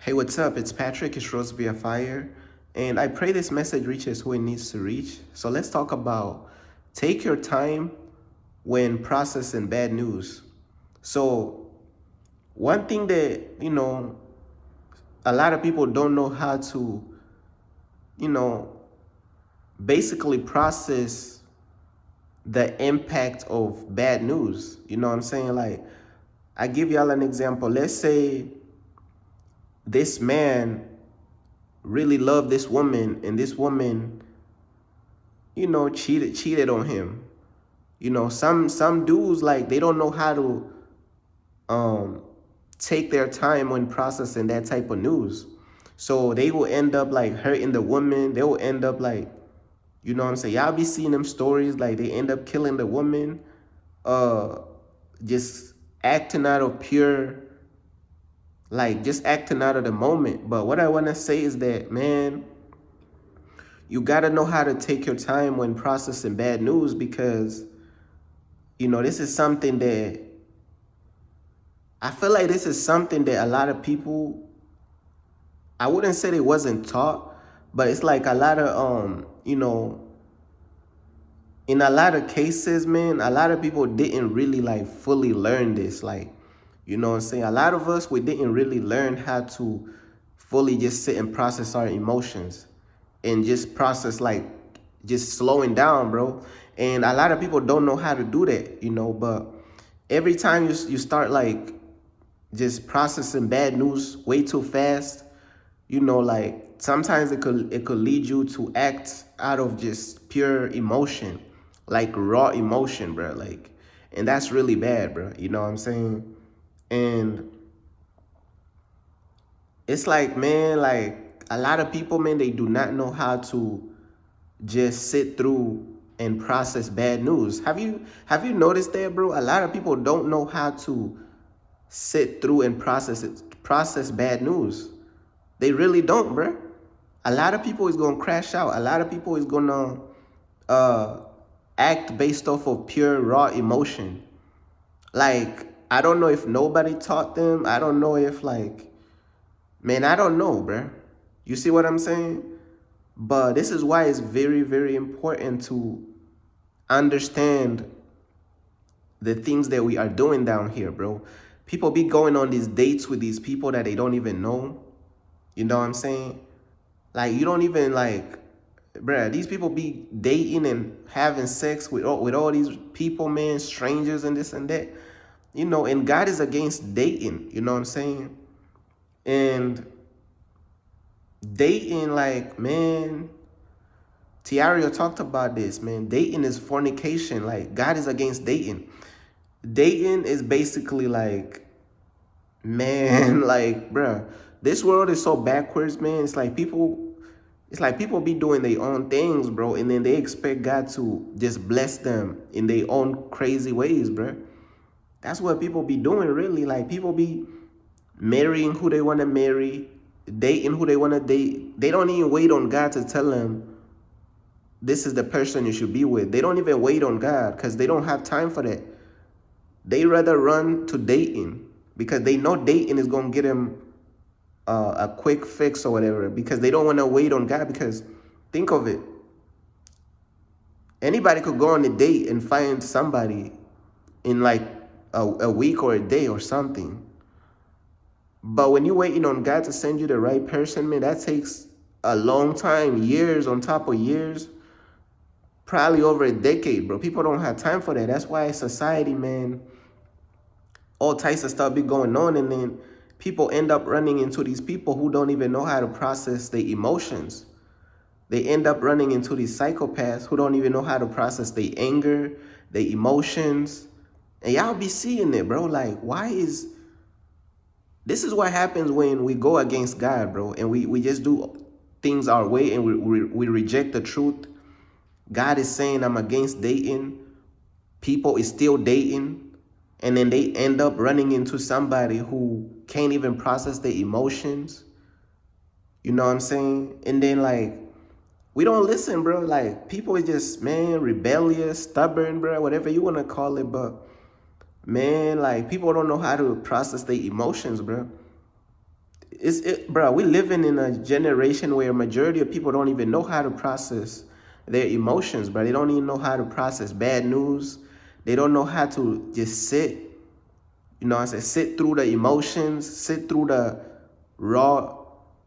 Hey, what's up? It's Patrick. It's Rose via Fire. And I pray this message reaches who it needs to reach. So let's talk about take your time when processing bad news. So, one thing that, a lot of people don't know how to, you know, basically process the impact of bad news. You know what I'm saying? Like, I give y'all an example. Let's say this man really loved this woman and this woman cheated on him. Some dudes, like, they don't know how to um take their time when processing that type of news. So they will end up like hurting the woman. They will end up like, what I'm saying? Y'all be seeing them stories, like they end up killing the woman, uh just acting out of pure, like, just acting out of the moment. But what I want to say is that, man, you got to know how to take your time when processing bad news, because this is something that I feel like this is something that a lot of people, I wouldn't say they wasn't taught, but it's like a lot of in a lot of cases, man, a lot of people didn't really like fully learn this. Like, you know what I'm saying? A lot of us, we didn't really learn how to fully just sit and process our emotions and just process, like, just slowing down, bro. And a lot of people don't know how to do that, but every time you start like just processing bad news way too fast, like, sometimes it could lead you to act out of just pure emotion, like raw emotion, bro. Like, and that's really bad, bro. You know what I'm saying? And it's like, man, like, a lot of people, man, they do not know how to just sit through and process bad news. Have you noticed that, bro? A lot of people don't know how to sit through and process bad news. They really don't, bro. A lot of people is gonna crash out. A lot of people is gonna uh act based off of pure raw emotion. Like, I don't know if nobody taught them. I don't know if, like, man, I don't know, bro. You see what I'm saying? But this is why it's very, very important to understand the things that we are doing down here, bro. People be going on these dates with these people that they don't even know. You know what I'm saying? Like, you don't even, like, bruh, these people be dating and having sex with all these people, man, strangers and this and that. And God is against dating, you know what I'm saying? And dating, like, man, Tiario talked about this, man. Dating is fornication. Like, God is against dating. Dating is basically like, man, like, bruh, this world is so backwards, man. It's like people be doing their own things, bro, and then they expect God to just bless them in their own crazy ways, bro. That's what people be doing, really. Like, people be marrying who they want to marry, dating who they want to date. They don't even wait on God to tell them this is the person you should be with. They don't even wait on God because they don't have time for that. They rather run to dating because they know dating is going to get them a quick fix or whatever, because they don't want to wait on God. Because think of it, anybody could go on a date and find somebody in like a week or a day or something. But when you're waiting on God to send you the right person, man, that takes a long time, years on top of years, probably over a decade, bro. People don't have time for that. That's why society, man, all types of stuff be going on, and then people end up running into these people who don't even know how to process their emotions. They end up running into these psychopaths who don't even know how to process their anger, their emotions. And y'all be seeing it, bro. Like, why is this is what happens when we go against God, bro, and we just do things our way, and we reject the truth. God is saying, I'm against dating. People is still dating, and then they end up running into somebody who can't even process their emotions. You know what I'm saying? And then, like, we don't listen, bro. Like, people is just, man, rebellious, stubborn, bro, whatever you want to call it. But, man, like, people don't know how to process their emotions, bro. bro, we living in a generation where a majority of people don't even know how to process their emotions, bro. They don't even know how to process bad news. They don't know how to just sit, I said, sit through the emotions, sit through the raw,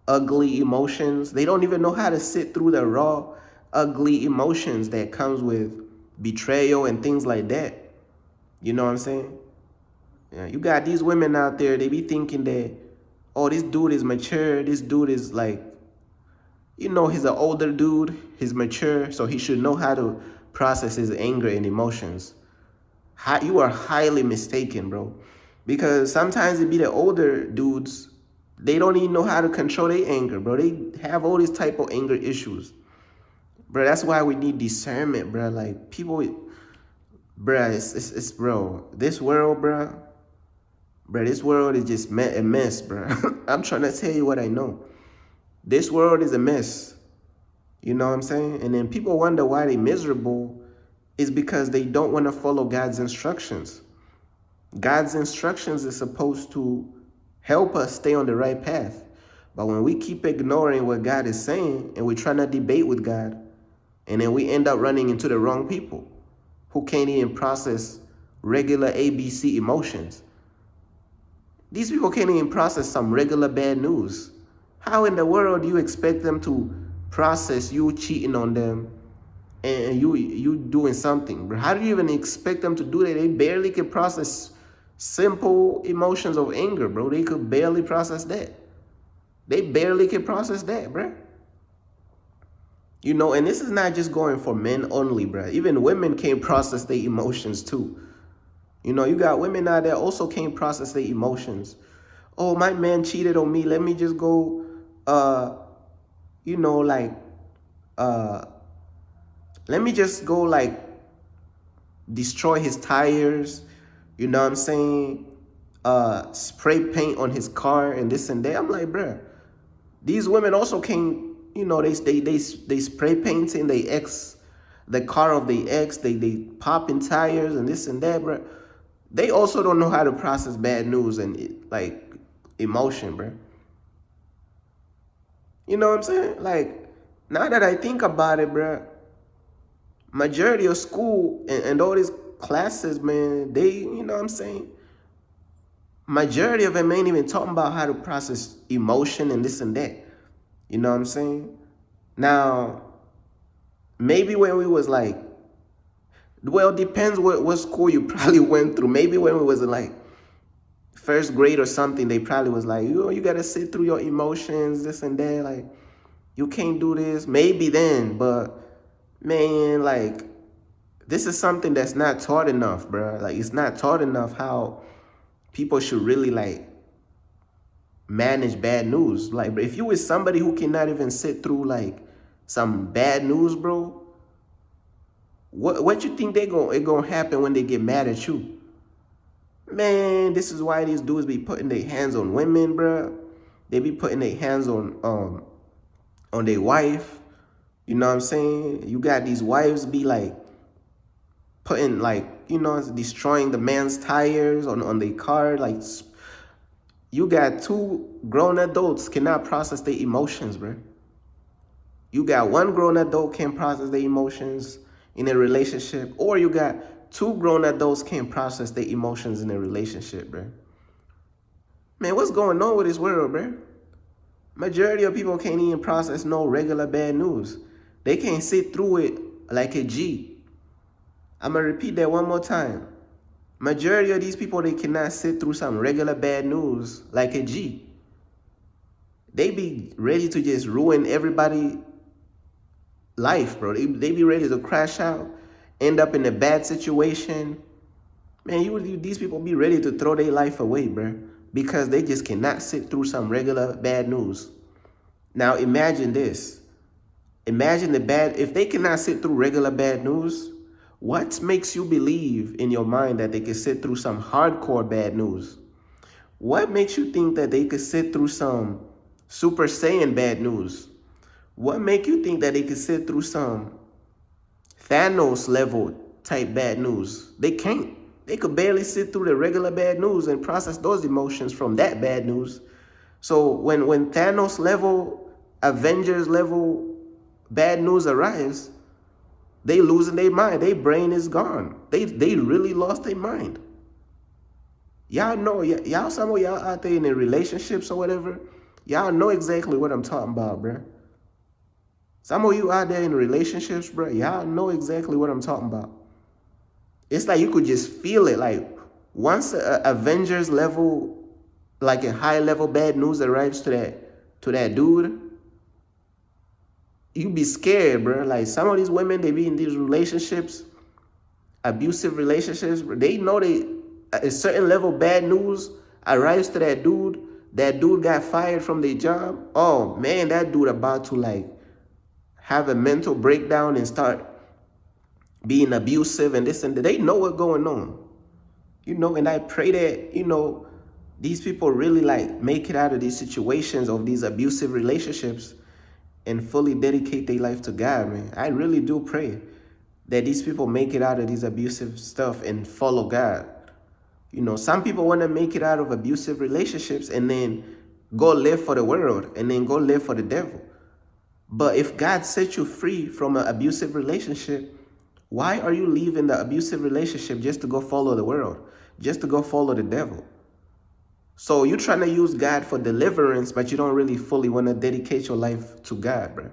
ugly emotions. They don't even know how to sit through the raw, ugly emotions that comes with betrayal and things like that. You know what I'm saying? Yeah, you got these women out there, they be thinking that, oh, this dude is mature, this dude is like, he's an older dude, he's mature, so he should know how to process his anger and emotions. You are highly mistaken, bro. Because sometimes it be the older dudes, they don't even know how to control their anger, bro. They have all these type of anger issues. Bro, that's why we need discernment, bro. Like, people, bro, it's bro, this world, bro, this world is just a mess, bro. I'm trying to tell you what I know. This world is a mess. You know what I'm saying? And then people wonder why they're miserable is because they don't want to follow God's instructions. God's instructions is supposed to help us stay on the right path. But when we keep ignoring what God is saying and we try to debate with God, and then we end up running into the wrong people who can't even process regular ABC emotions. These people can't even process some regular bad news. How in the world do you expect them to process you cheating on them and you doing something, bro? How do you even expect them to do that? They barely can process simple emotions of anger, bro. They could barely process that. They barely can process that, bro. And this is not just going for men only, bro. Even women can't process their emotions too. You got women out there also can't process their emotions. Oh, my man cheated on me. Let me just go, like, uh, let me just go, like, destroy his tires. You know what I'm saying? Spray paint on his car and this and that. I'm like, bruh, these women also can't, they spray painting the car of the ex. They popping tires and this and that, bruh. They also don't know how to process bad news and like emotion, bruh. You know what I'm saying? Like, now that I think about it, bruh, majority of school and all these classes, man, they, you know what I'm saying? Majority of them ain't even talking about how to process emotion and this and that. You know what I'm saying? Now, maybe when we was like, well, depends what school you probably went through. Maybe when we was in like first grade or something, they probably was like, you gotta sit through your emotions, this and that. Like, you can't do this. Maybe then, but man, like, this is something that's not taught enough, bro. Like, it's not taught enough how people should really like manage bad news. Like, if you is somebody who cannot even sit through like some bad news, bro, what you think it gonna happen when they get mad at you? Man, this is why these dudes be putting their hands on women, bro. They be putting their hands on their wife. You know what I'm saying? You got these wives be like putting like, destroying the man's tires on their car. Like, you got two grown adults cannot process their emotions, bro. You got one grown adult can't process their emotions in a relationship, or you got two grown adults can't process their emotions in a relationship, bro. Man, what's going on with this world, bro? Majority of people can't even process no regular bad news. They can't sit through it like a G. I'm gonna repeat that one more time. Majority of these people, they cannot sit through some regular bad news like a G. They be ready to just ruin everybody life, bro. They be ready to crash out, end up in a bad situation. Man, these people be ready to throw their life away, bro, because they just cannot sit through some regular bad news. Now imagine this. Imagine if they cannot sit through regular bad news, what makes you believe in your mind that they can sit through some hardcore bad news? What makes you think that they could sit through some Super Saiyan bad news? What make you think that they could sit through some Thanos level type bad news? They can't. They could barely sit through the regular bad news and process those emotions from that bad news. So when Thanos level, Avengers level bad news arrives, they losing their mind. Their brain is gone. They really lost their mind. Y'all know, y'all, some of y'all out there in the relationships or whatever, y'all know exactly what I'm talking about, bruh. Some of you out there in relationships, bruh, y'all know exactly what I'm talking about. It's like you could just feel it. Like once a Avengers level, like a high level bad news arrives to that dude, you be scared, bro. Like some of these women, they be in these relationships, abusive relationships. They know they a certain level bad news arrives to that dude. That dude got fired from their job. Oh man, that dude about to like have a mental breakdown and start being abusive and this and that. They know what's going on. And I pray that, these people really like make it out of these situations of these abusive relationships and fully dedicate their life to God, man. I really do pray that these people make it out of these abusive stuff and follow God. Some people want to make it out of abusive relationships and then go live for the world and then go live for the devil. But if God set you free from an abusive relationship, why are you leaving the abusive relationship just to go follow the world, just to go follow the devil? So you're trying to use God for deliverance, but you don't really fully want to dedicate your life to God, bro.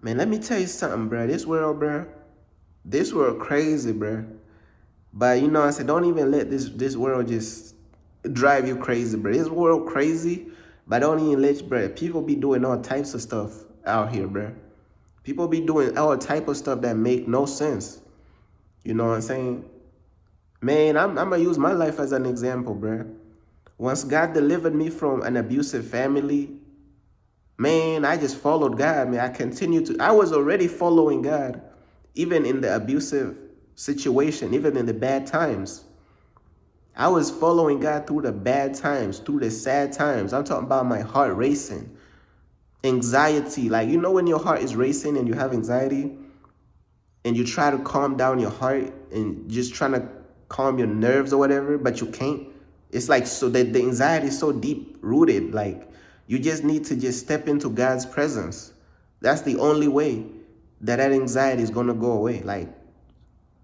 Man, let me tell you something, bro. This world crazy, bro. But I said, don't even let this world just drive you crazy, bro. This world crazy, but don't even let, bro. People be doing all types of stuff out here, bro. People be doing all type of stuff that make no sense. You know what I'm saying? Man, I'm gonna use my life as an example, bro. Once God delivered me from an abusive family, man, I just followed God, man. I was already following God, even in the abusive situation, even in the bad times. I was following God through the bad times, through the sad times. I'm talking about my heart racing, anxiety. Like, when your heart is racing and you have anxiety and you try to calm down your heart and just trying to calm your nerves or whatever, but you can't. It's like, so that the anxiety is so deep rooted. Like, you just need to just step into God's presence. That's the only way that anxiety is going to go away. Like,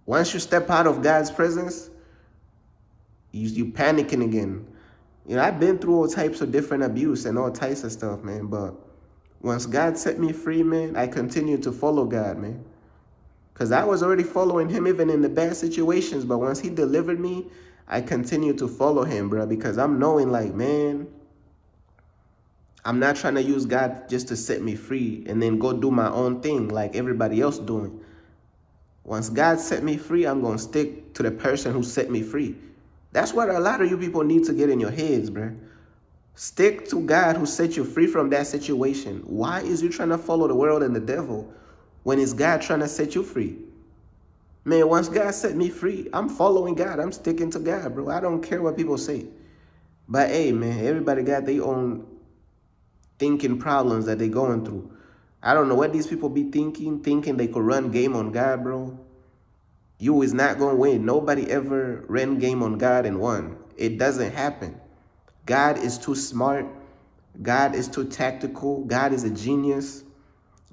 once you step out of God's presence, you panicking again. I've been through all types of different abuse and all types of stuff, man. But once God set me free, man, I continue to follow God, man. Because I was already following him even in the bad situations. But once he delivered me, I continue to follow him, bro. Because I'm knowing, like, man, I'm not trying to use God just to set me free and then go do my own thing like everybody else doing. Once God set me free, I'm going to stick to the person who set me free. That's what a lot of you people need to get in your heads, bro. Stick to God who set you free from that situation. Why is you trying to follow the world and the devil when it's God trying to set you free? Man, once God set me free, I'm following God. I'm sticking to God, bro. I don't care what people say. But hey, man, everybody got their own thinking problems that they going through. I don't know what these people be thinking they could run game on God, bro. You is not going to win. Nobody ever ran game on God and won. It doesn't happen. God is too smart. God is too tactical. God is a genius.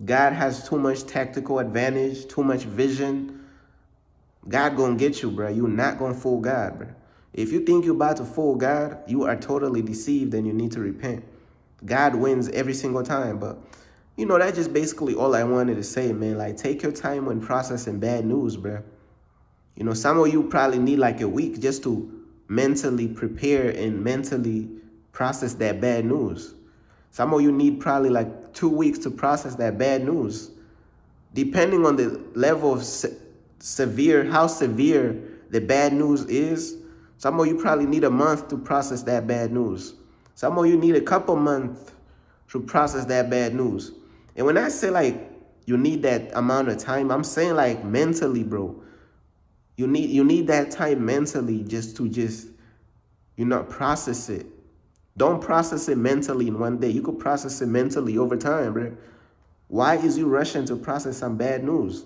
God has too much tactical advantage, too much vision. God gonna get you, bro. You're not gonna fool God, bro. If you think you're about to fool God, you are totally deceived and you need to repent. God wins every single time, but that's just basically all I wanted to say, man. Like, take your time when processing bad news, bro. Some of you probably need like a week just to mentally prepare and mentally process that bad news. Some of you need probably like 2 weeks to process that bad news. Depending on the level of how severe the bad news is, some of you probably need a month to process that bad news. Some of you need a couple months to process that bad news. And when I say like you need that amount of time, I'm saying like mentally, bro. You need that time mentally just to process it. Don't process it mentally in one day. You could process it mentally over time, bro. Why is you rushing to process some bad news?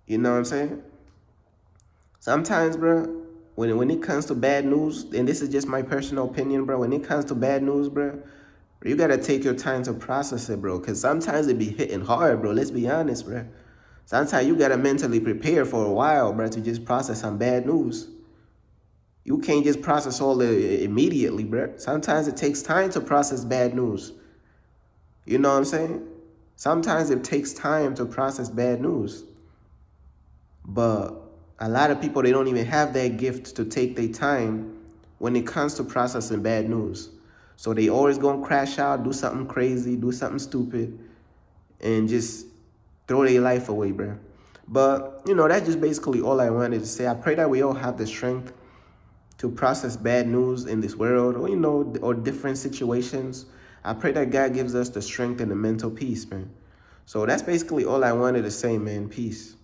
You know what I'm saying? Sometimes, bro, when it comes to bad news, and this is just my personal opinion, bro. When it comes to bad news, bro, you gotta take your time to process it, bro. Cause sometimes it be hitting hard, bro. Let's be honest, bro. Sometimes you gotta mentally prepare for a while, bro, to just process some bad news. You can't just process all it immediately, bro. Sometimes it takes time to process bad news. You know what I'm saying? Sometimes it takes time to process bad news. But a lot of people, they don't even have that gift to take their time when it comes to processing bad news. So they always gonna crash out, do something crazy, do something stupid, and just throw their life away, bro. But, that's just basically all I wanted to say. I pray that we all have the strength to process bad news in this world, or different situations. I pray that God gives us the strength and the mental peace, man. So that's basically all I wanted to say, man. Peace.